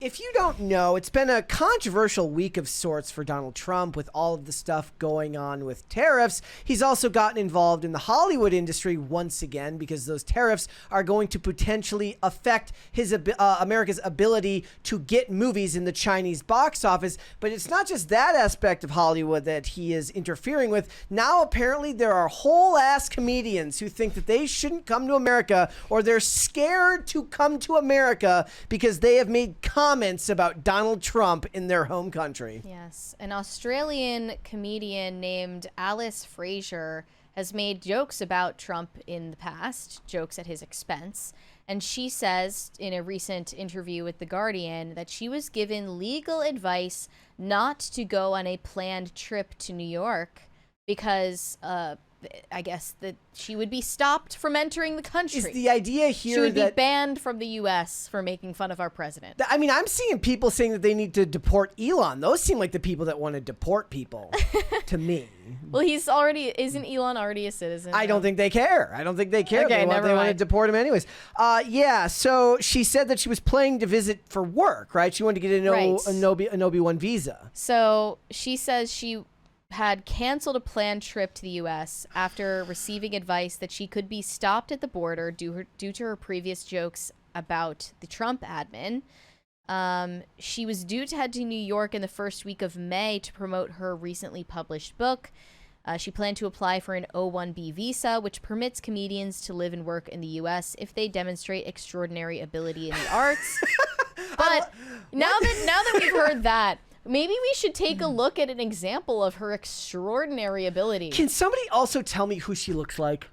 If you don't know, it's been a controversial week of sorts for Donald Trump with all of the stuff going on with tariffs. He's also gotten involved in the Hollywood industry once again because those tariffs are going to potentially affect his America's ability to get movies in the Chinese box office. But it's not just that aspect of Hollywood that he is interfering with. Now, apparently, there are whole ass comedians who think that they shouldn't come to America, or they're scared to come to America because they have made comments about Donald Trump in their home country. Yes. An Australian comedian named Alice Fraser has made jokes about Trump in the past, jokes at his expense. And she says in a recent interview with The Guardian that she was given legal advice not to go on a planned trip to New York because I guess that she would be stopped from entering the country. Is the idea here she would that be banned from the U.S. for making fun of our president? I mean, I'm seeing people saying that they need to deport Elon. Those seem like the people that want to deport people to me. Well, isn't Elon already a citizen? I don't think they care. I don't think they care. Okay, they want to deport him anyways. Yeah, so she said that she was planning to visit for work, right? She wanted to get an OB1 visa. So she says she had canceled a planned trip to the U.S. after receiving advice that she could be stopped at the border due to her previous jokes about the Trump admin. She was due to head to New York in the first week of May to promote her recently published book. She planned to apply for an O1B visa, which permits comedians to live and work in the U.S. if they demonstrate extraordinary ability in the arts. But now that we've heard that, maybe we should take a look at an example of her extraordinary ability. Can somebody also tell me who she looks like?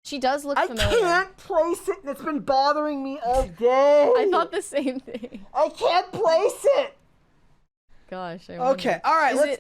She does look familiar. I can't place it, and it's been bothering me all day. I thought the same thing. I can't place it. Gosh. Okay, all right.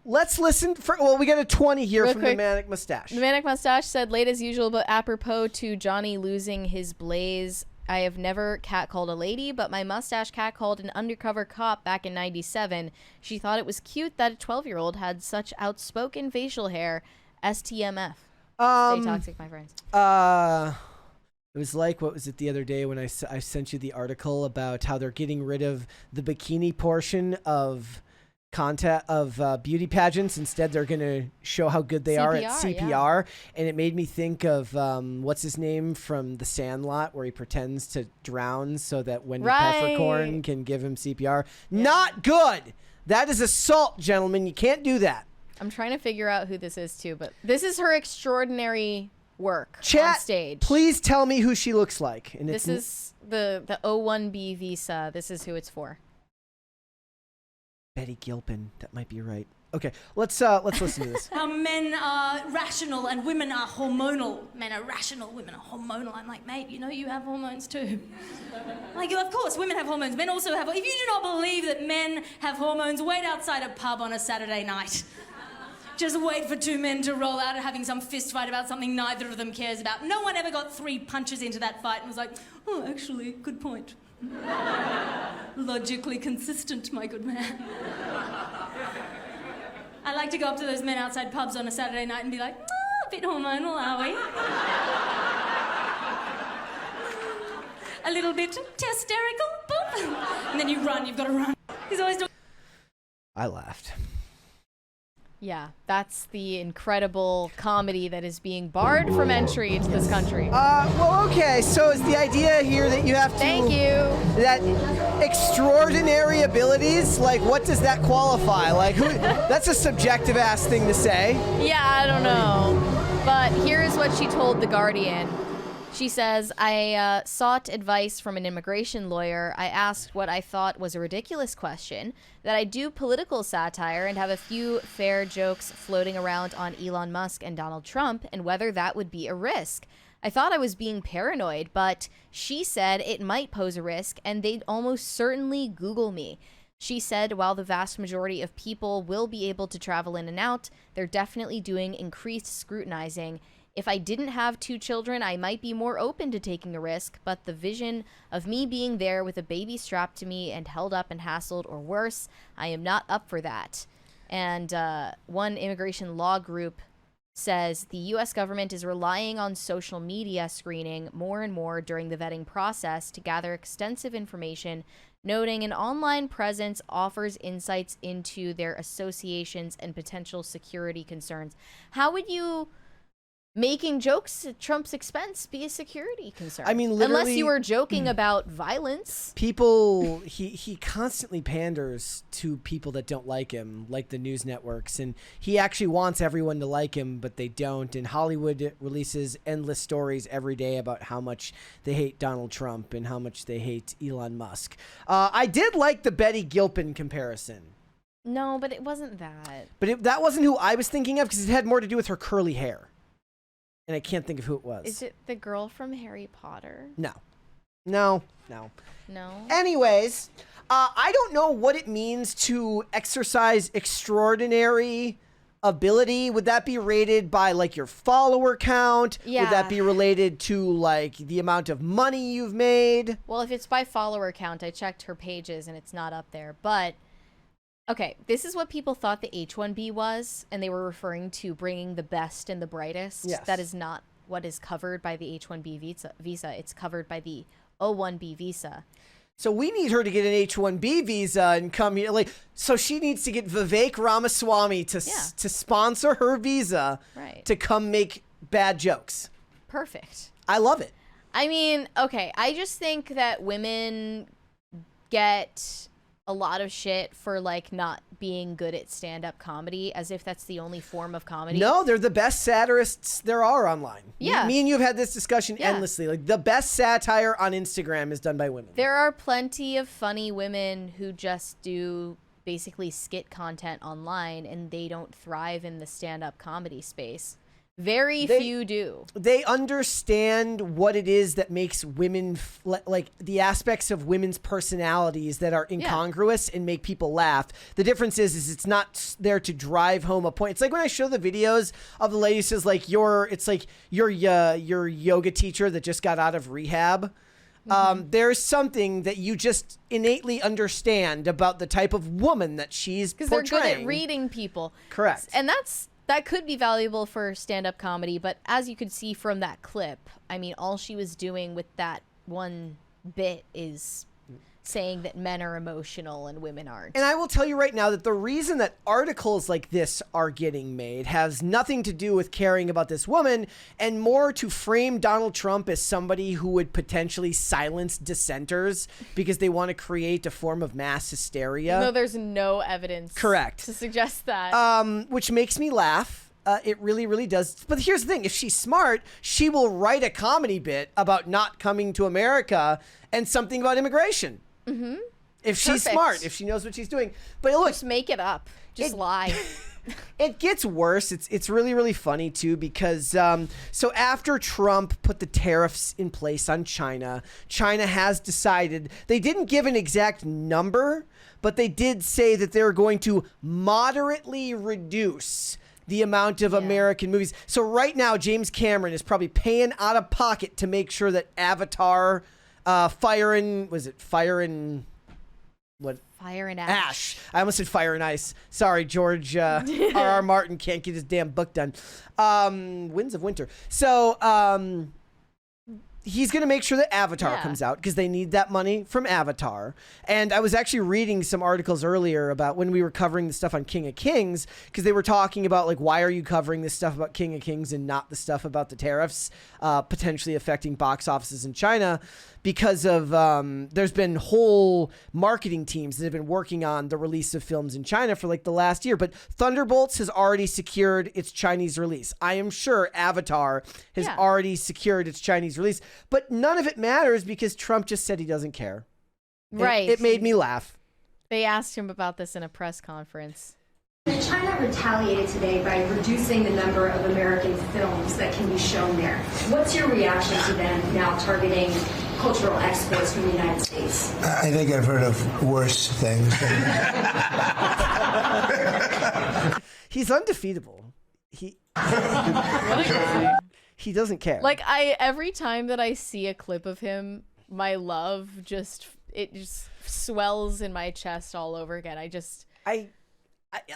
Let's listen we got a 20 here real from quick. the Manic Mustache. The Manic Mustache said, late as usual, but apropos to Johnny losing his blaze, I have never catcalled a lady, but my mustache catcalled an undercover cop back in 97. She thought it was cute that a 12-year-old had such outspoken facial hair. STMF. Stay toxic, my friends. It was like, what was it the other day when I sent you the article about how they're getting rid of the bikini portion of beauty pageants. Instead, they're going to show how good they are at CPR. Yeah. And it made me think of what's his name from The Sandlot, where he pretends to drown so that Wendy Peppercorn can give him CPR. Yeah. Not good. That is assault, gentlemen. You can't do that. I'm trying to figure out who this is too, but this is her extraordinary work on stage. Please tell me who she looks like. And this is the O1B visa. This is who it's for. Betty Gilpin. That might be right. Okay, let's listen to this. Men are rational and women are hormonal. Men are rational, women are hormonal. I'm like, mate, you know you have hormones too. Like, of course, women have hormones. Men also have. If you do not believe that men have hormones, wait outside a pub on a Saturday night. Just wait for two men to roll out and having some fist fight about something neither of them cares about. No one ever got 3 punches into that fight and was like, oh, actually, good point. Logically consistent, my good man. I like to go up to those men outside pubs on a Saturday night and be like, a bit hormonal, are we? A little bit hysterical, boom. And then you run, you've got to run. He's always talking. I laughed. Yeah, that's the incredible comedy that is being barred from entry into this country. Well, okay, so is the idea here that you have to... Thank you. That extraordinary abilities, like, what does that qualify? Like, who? That's a subjective-ass thing to say. Yeah, I don't know. But here is what she told The Guardian. She says, I sought advice from an immigration lawyer. I asked what I thought was a ridiculous question, that I do political satire and have a few fair jokes floating around on Elon Musk and Donald Trump, and whether that would be a risk. I thought I was being paranoid, but she said it might pose a risk, and they'd almost certainly Google me. She said while the vast majority of people will be able to travel in and out, they're definitely doing increased scrutinizing. If I didn't have 2 children, I might be more open to taking a risk, but the vision of me being there with a baby strapped to me and held up and hassled or worse, I am not up for that. And one immigration law group says the U.S. government is relying on social media screening more and more during the vetting process to gather extensive information noting an online presence offers insights into their associations and potential security concerns. How would you, making jokes at Trump's expense, be a security concern? I mean, literally, unless you were joking about violence. People, he constantly panders to people that don't like him, like the news networks, and he actually wants everyone to like him, but they don't. And Hollywood releases endless stories every day about how much they hate Donald Trump and how much they hate Elon Musk. I did like the Betty Gilpin comparison. No, but it wasn't that. But that wasn't who I was thinking of, because it had more to do with her curly hair. And I can't think of who it was. Is it the girl from Harry Potter? No. Anyways, I don't know what it means to exercise extraordinary ability. Would that be rated by like your follower count? Yeah. Would that be related to like the amount of money you've made? Well, if it's by follower count, I checked her pages and it's not up there. But, okay, this is what people thought the H-1B was, and they were referring to bringing the best and the brightest. Yes. That is not what is covered by the H-1B visa. It's covered by the O-1B visa. So we need her to get an H-1B visa and come here. Like, so she needs to get Vivek Ramaswamy to sponsor her visa, Right. to come make bad jokes. Perfect. I love it. I mean, okay, I just think that women get a lot of shit for like not being good at stand-up comedy, as if that's the only form of comedy. No, they're the best satirists there are online. Yeah. Me and you have had this discussion Yeah. endlessly. Like, the best satire on Instagram is done by women. There are plenty of funny women who just do basically skit content online, and they don't thrive in the stand-up comedy space. Very few do. They understand what it is that makes women, like the aspects of women's personalities that are incongruous and make people laugh. The difference is it's not there to drive home a point. It's like when I show the videos of the lady who says like it's like your yoga teacher that just got out of rehab. There's something that you just innately understand about the type of woman that she's portraying. Because they're good at reading people. Correct. And that could be valuable for stand-up comedy, but as you could see from that clip, I mean, all she was doing with that one bit is saying that men are emotional and women aren't. And I will tell you right now that the reason that articles like this are getting made has nothing to do with caring about this woman, and more to frame Donald Trump as somebody who would potentially silence dissenters because they want to create a form of mass hysteria. No, there's no evidence Correct. to suggest that. Which makes me laugh. It really, really does. But here's the thing. If she's smart, she will write a comedy bit about not coming to America and something about immigration. Mm-hmm. If she's smart, if she knows what she's doing. But look, just make it up. Just lie. It gets worse. It's really, really funny, too, because so after Trump put the tariffs in place on China, China has decided, they didn't give an exact number, but they did say that they're going to moderately reduce the amount of American movies. So right now, James Cameron is probably paying out of pocket to make sure that Avatar, Fire and Ash. I almost said Fire and Ice. Sorry, George R.R. Martin can't get his damn book done. Winds of Winter. So he's going to make sure that Avatar comes out because they need that money from Avatar. And I was actually reading some articles earlier about when we were covering the stuff on King of Kings, because they were talking about like, why are you covering this stuff about King of Kings and not the stuff about the tariffs potentially affecting box offices in China? Because of there's been whole marketing teams that have been working on the release of films in China for like the last year. But Thunderbolts has already secured its Chinese release. I am sure Avatar has already secured its Chinese release. But none of it matters because Trump just said he doesn't care. Right. It made me laugh. They asked him about this in a press conference. China retaliated today by reducing the number of American films that can be shown there. What's your reaction to them now targeting cultural exports from the United States? I think I've heard of worse things. He's undefeatable. He doesn't care. Like, every time that I see a clip of him, my love just swells in my chest all over again. I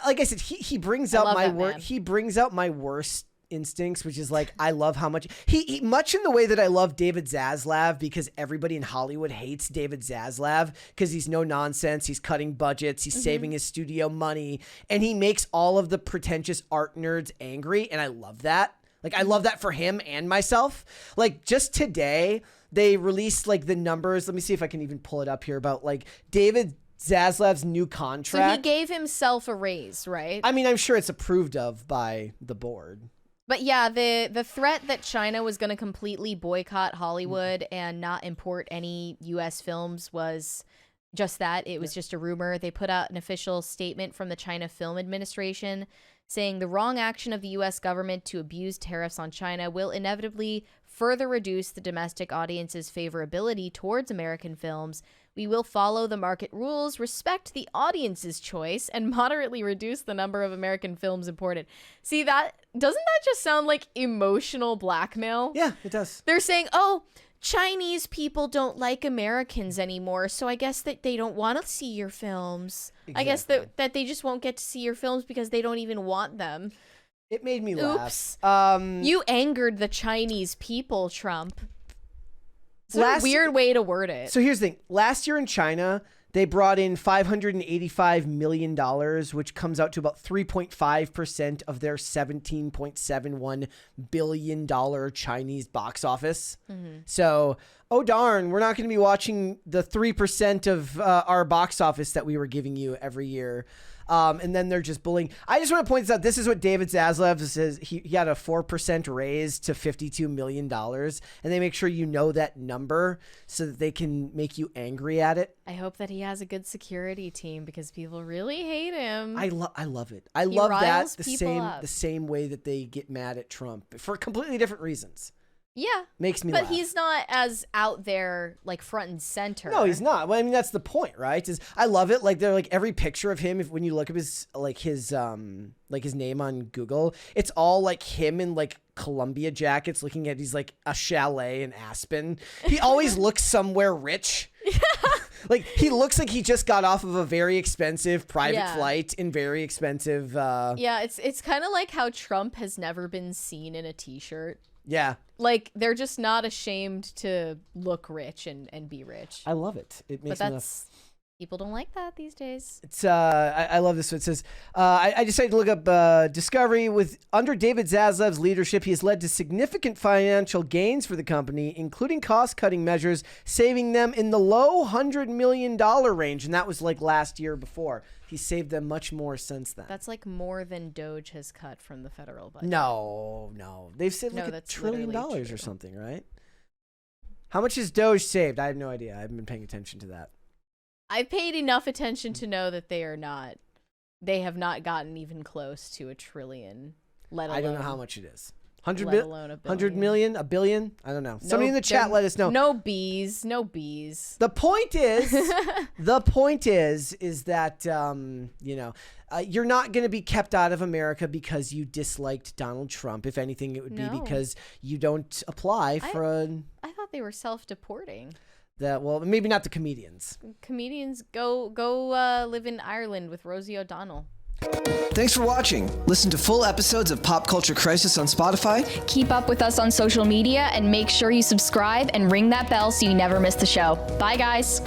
like I said, he brings out my worst. He brings out my worst instincts, which is like, I love how much he much in the way that I love David Zaslav, because everybody in Hollywood hates David Zaslav because he's no nonsense. He's cutting budgets. He's saving his studio money, and he makes all of the pretentious art nerds angry. And I love that. Like, I love that for him and myself. Like, just today, they released like the numbers. Let me see if I can even pull it up here about like David Zaslav's new contract. So he gave himself a raise, right? I mean, I'm sure it's approved of by the board. But yeah, the threat that China was going to completely boycott Hollywood and not import any U.S. films was just that. It was just a rumor. They put out an official statement from the China Film Administration saying the wrong action of the U.S. government to abuse tariffs on China will inevitably further reduce the domestic audience's favorability towards American films. We will follow the market rules, respect the audience's choice, and moderately reduce the number of American films imported. See, that doesn't that just sound like emotional blackmail? Yeah, it does. They're saying, oh, Chinese people don't like Americans anymore, so I guess that they don't want to see your films. I guess that they just won't get to see your films because they don't even want them. It made me Oops. laugh. You angered the Chinese people, Trump. It's a weird way to word it. So here's the thing. Last year in China, they brought in $585 million, which comes out to about 3.5% of their $17.71 billion Chinese box office. So, oh darn, we're not going to be watching the 3% of our box office that we were giving you every year. And then they're just bullying. I just want to point this out. This is what David Zaslav says. He had a 4% raise to $52 million. And they make sure you know that number so that they can make you angry at it. I hope that he has a good security team because people really hate him. I love it. I love that riles the people up. same way that they get mad at Trump for completely different reasons. Yeah. Makes me But laugh. he's not as out there, like, front and center. No, he's not. Well, I mean, that's the point, right? Is I love it. Like, they're like every picture of him. When you look up his name on Google, it's all like him in like Columbia jackets, looking at he's like a chalet in Aspen. He always looks somewhere rich. Like he looks like he just got off of a very expensive private flight in very expensive. Yeah, it's kind of like how Trump has never been seen in a t-shirt. Yeah. Like, they're just not ashamed to look rich and be rich. I love it. It makes But me that's... People don't like that these days. It's I love this. It says, I decided to look up Discovery. Under David Zaslav's leadership, he has led to significant financial gains for the company, including cost-cutting measures, saving them in the low $100 million range. And that was like last year before. He saved them much more since then. That's like more than Doge has cut from the federal budget. No. They've saved like $1 trillion literally or true. something, right? How much has Doge saved? I have no idea. I haven't been paying attention to that. I've paid enough attention to know that they have not gotten even close to $1 trillion, let alone. I don't know how much it is. let alone $1 billion. 100 million? $1 billion? I don't know. Somebody in the chat let us know. No bees. The point is, that, you're not going to be kept out of America because you disliked Donald Trump. If anything, it would be because you don't apply for I thought they were self-deporting. well, maybe not the comedians. Comedians go live in Ireland with Rosie O'Donnell. Thanks for watching. Listen to full episodes of Pop Culture Crisis on Spotify. Keep up with us on social media and make sure you subscribe and ring that bell so you never miss the show. Bye, guys.